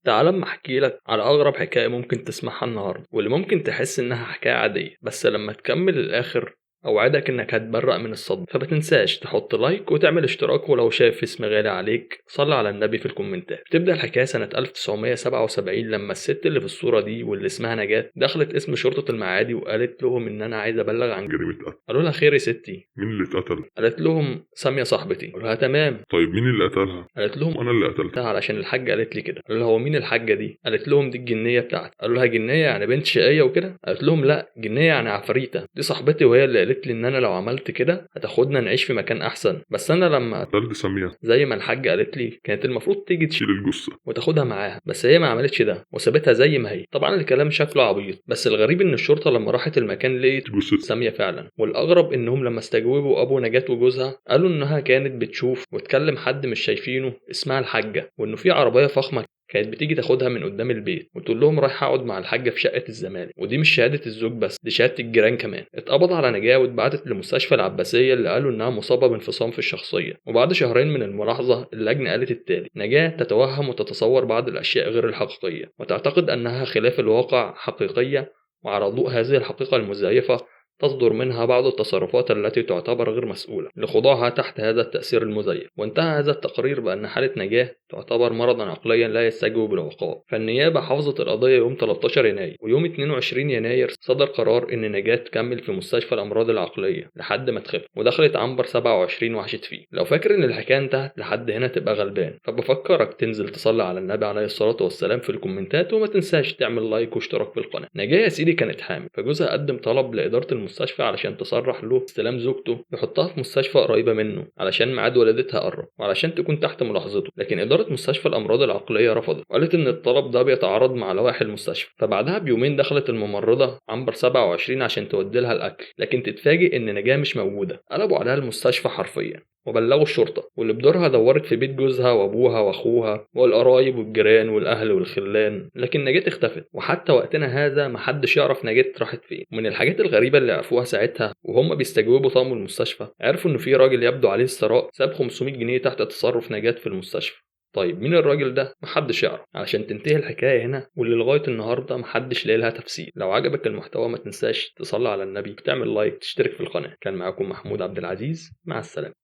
تعال اما احكي لك على اغرب حكايه ممكن تسمعها النهارده، واللي ممكن تحس انها حكايه عاديه، بس لما تكمل الاخر اوعدك انك هتبرق من الصدمه. فما تنساش تحط لايك وتعمل اشتراك، ولو شايف اسم غالي عليك صلي على النبي في الكومنتات. بتبدا الحكايه سنه 1977 لما الست اللي في الصوره دي واللي اسمها نجاة دخلت اسم شرطه المعادي وقالت لهم ان انا عايزه ابلغ عن جريمة قتل. قالوا لها خير يا ستي. مين اللي اتقتل؟ قالت لهم ساميه صاحبتي. قالوا لها تمام. طيب مين اللي قتلها؟ قالت لهم وانا اللي قتلتها. علشان الحاجه قالت لي كده. قالوا لها هو مين الحاجه دي؟ قالت لهم دي الجنيه بتاعتي. قالوا لها جنيه يعني بنت شقيه وكده؟ قالت لهم لا، جنيه يعني عفريته، دي صاحبتي وهي اللي قالت لي ان انا لو عملت كده هتاخدنا نعيش في مكان احسن، بس انا لما قتلت سامية زي ما الحاجه قالت لي كانت المفروض تيجي تشيل الجثة. وتاخدها معاها، بس هي ما عملتش ده وسابتها زي ما هي. طبعا الكلام شكله عبيط، بس الغريب ان الشرطه لما راحت المكان لقيت جثة ساميه فعلا. والاغرب انهم لما استجوبوا ابو نجاة وجوزها قالوا انها كانت بتشوف وتكلم حد مش شايفينه اسمها الحاجه، وانه في عربيه فخمه كانت بتيجي تاخدها من قدام البيت وتقول لهم رايح اقعد مع الحاجه في شقه الزمالك. ودي مش شهاده الزوج بس، دي شهاده الجيران كمان. اتقبض على نجاة واتبعتت لمستشفى العباسيه اللي قالوا انها مصابه بانفصام في الشخصيه. وبعد شهرين من الملاحظه اللجنه قالت التالي: نجاة تتوهم وتتصور بعض الاشياء غير الحقيقيه وتعتقد انها خلاف الواقع حقيقيه، وعلى ضوء هذه الحقيقه المزيفه تصدر منها بعض التصرفات التي تعتبر غير مسؤولة لخضوعها تحت هذا التأثير المزيف. وانتهى هذا التقرير بأن حالة نجاة تعتبر مرضا عقليا لا يستجوب بالعقاب. فالنيابة حفظت القضية يوم 13 يناير، ويوم 22 يناير صدر قرار إن نجاة تكمل في مستشفى الأمراض العقلية لحد ما تخف، ودخلت عنبر 27 وعاشت فيه. لو فاكر إن الحكاية انتهت لحد هنا تبقى غلبان، فبفكرك تنزل تصلي على النبي عليه الصلاة والسلام في الكومنتات، وما تنساش تعمل لايك واشتراك في القناة. نجاة يا سيدي كانت حامل، فجوزها قدم طلب لإدارة المستشفى علشان تصرح له استلام زوجته يحطها في مستشفى قريبة منه علشان ميعاد ولادتها قرب وعلشان تكون تحت ملاحظته. لكن إدارة مستشفى الأمراض العقلية رفضت وقالت إن الطلب ده بيتعارض مع لوائح المستشفى. فبعدها بيومين دخلت الممرضة عنبر 27 عشان تودي لها الأكل، لكن تتفاجئ إن نجاة مش موجودة. قلبوا عليها المستشفى حرفيا وبلغوا الشرطة، واللي بدورها دورت في بيت جوزها وابوها واخوها والقرايب والجيران والاهل والخلان، لكن نجاة اختفت. وحتى وقتنا هذا محدش يعرف نجاة راحت فين. ومن الحاجات الغريبة اللي عرفوها ساعتها وهم بيستجوبوا طاقم المستشفى، عرفوا انه في راجل يبدو عليه الثراء ساب 500 جنيه تحت تصرف نجاة في المستشفى. طيب مين الراجل ده؟ محدش يعرف. علشان تنتهي الحكاية هنا واللي لغاية النهاردة محدش لاقي لها تفسير. لو عجبك المحتوى ما تنساش تصلي على النبي، تعمل لايك، تشترك في القناة. كان معاكم محمود عبد العزيز، مع السلامة.